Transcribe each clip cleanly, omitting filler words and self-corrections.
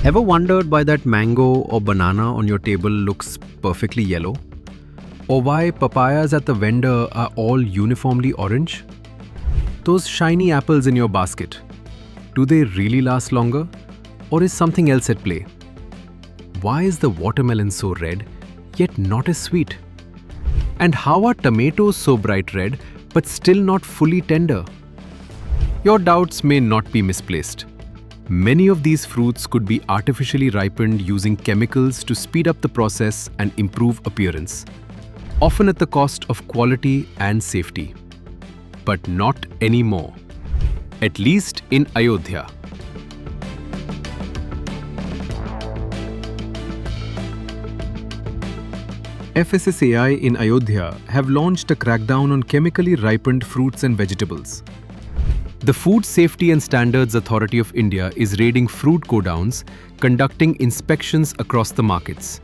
Ever wondered why that mango or banana on your table looks perfectly yellow? Or why papayas at the vendor are all uniformly orange? Those shiny apples in your basket, do they really last longer? Or is something else at play? Why is the watermelon so red, yet not as sweet? And how are tomatoes so bright red, but still not fully tender? Your doubts may not be misplaced. Many of these fruits could be artificially ripened using chemicals to speed up the process and improve appearance, often at the cost of quality and safety. But not anymore. At least in Ayodhya. FSSAI in Ayodhya have launched a crackdown on chemically ripened fruits and vegetables. The Food Safety and Standards Authority of India is raiding fruit godowns, conducting inspections across the markets.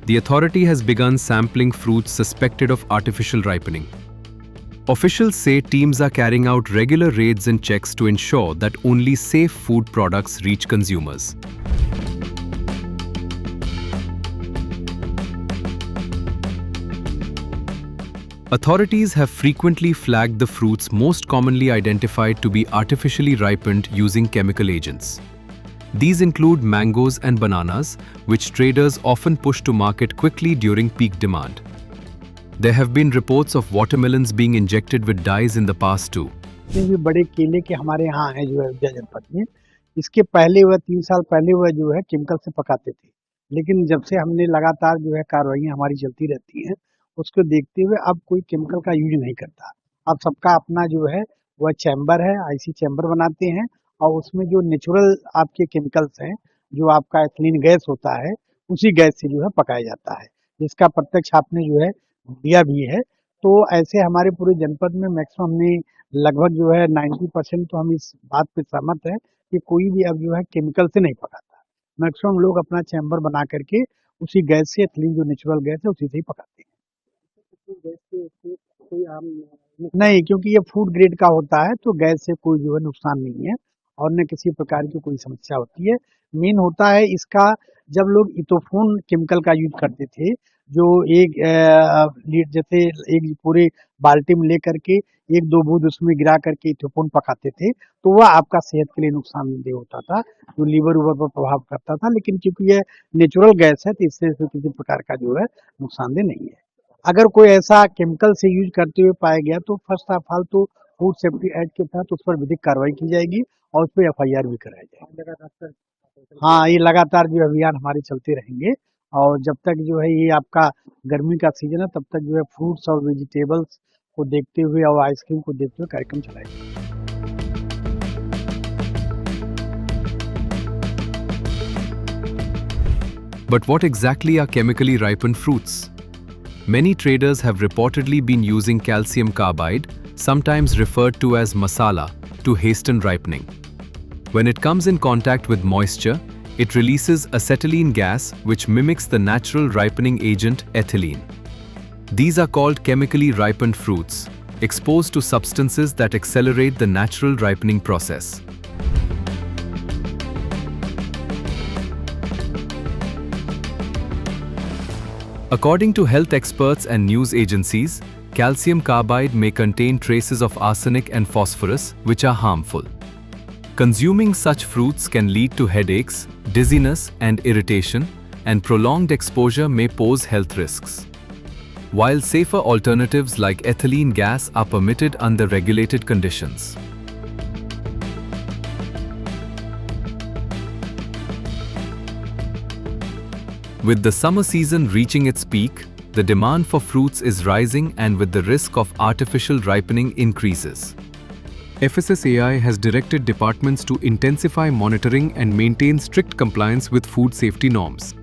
The authority has begun sampling fruits suspected of artificial ripening. Officials say teams are carrying out regular raids and checks to ensure that only safe food products reach consumers. Authorities have frequently flagged the fruits most commonly identified to be artificially ripened using chemical agents. These include mangoes and bananas, which traders often push to market quickly during peak demand. There have been reports of watermelons being injected with dyes in the past too. भी बड़े केले के हमारे यहाँ है जो है अयोध्या जनपद में। इसके पहले वह 3 साल पहले वह जो है केमिकल से पकाते थे, लेकिन जब से हमने लगातार जो है कार्रवाइयाँ हमारी चलती रहती हैं, उसको देखते हुए अब कोई केमिकल का यूज नहीं करता। अब सबका अपना जो है वह चैम्बर है, आईसी चैम्बर बनाते हैं और उसमें जो नेचुरल आपके केमिकल्स हैं, जो आपका एथिलीन गैस होता है, उसी गैस से जो है पकाया जाता है, जिसका प्रत्यक्ष आपने जो है दिया भी है। तो ऐसे हमारे पूरे जनपद में मैक्सिमम हमने लगभग जो है 90% तो हम इस बात पे सहमत है कि कोई भी अब जो है केमिकल से नहीं पकाता। मैक्सिमम लोग अपना चैम्बर बना करके उसी गैस से एथिलीन जो नेचुरल गैस है उसी से ही पकाते हैं। नहीं, क्योंकि ये फूड ग्रेड का होता है तो गैस से कोई जो है नुकसान नहीं है और न किसी प्रकार की कोई समस्या होती है। मेन होता है इसका, जब लोग इथोफोन केमिकल का यूज करते थे, जो जैसे एक पूरे बाल्टी में लेकर के 1-2 बूंद उसमें गिरा करके इथोफोन पकाते थे, तो वह आपका सेहत के लिए नुकसानदेह होता था, जो लीवर उवर पर प्रभाव करता था। लेकिन क्योंकि यह नेचुरल गैस है तो इससे किसी प्रकार का जो है नुकसानदेह नहीं है। अगर कोई ऐसा केमिकल से यूज करते हुए पाया गया तो फर्स्ट ऑफ ऑल तो फूड सेफ्टी एक्ट के तहत उस पर विधिक कार्रवाई की जाएगी और उस पर FIR भी कराया जाएगा। हाँ, ये लगातार जो अभियान हमारे चलते रहेंगे और जब तक जो है ये आपका गर्मी का सीजन है तब तक जो है फ्रूट्स और वेजिटेबल्स को देखते हुए और आइसक्रीम को देखते हुए कार्यक्रम चलाएंगे। But what exactly are chemically ripened fruits? Many traders have reportedly been using calcium carbide, sometimes referred to as masala, to hasten ripening. When it comes in contact with moisture, it releases acetylene gas which mimics the natural ripening agent ethylene. These are called chemically ripened fruits, exposed to substances that accelerate the natural ripening process. According to health experts and news agencies, calcium carbide may contain traces of arsenic and phosphorus, which are harmful. Consuming such fruits can lead to headaches, dizziness and irritation, and prolonged exposure may pose health risks. While safer alternatives like ethylene gas are permitted under regulated conditions. With the summer season reaching its peak, the demand for fruits is rising and with the risk of artificial ripening increases. FSSAI has directed departments to intensify monitoring and maintain strict compliance with food safety norms.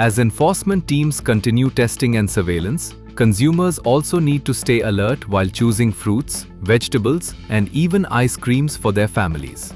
As enforcement teams continue testing and surveillance, consumers also need to stay alert while choosing fruits, vegetables, and even ice creams for their families.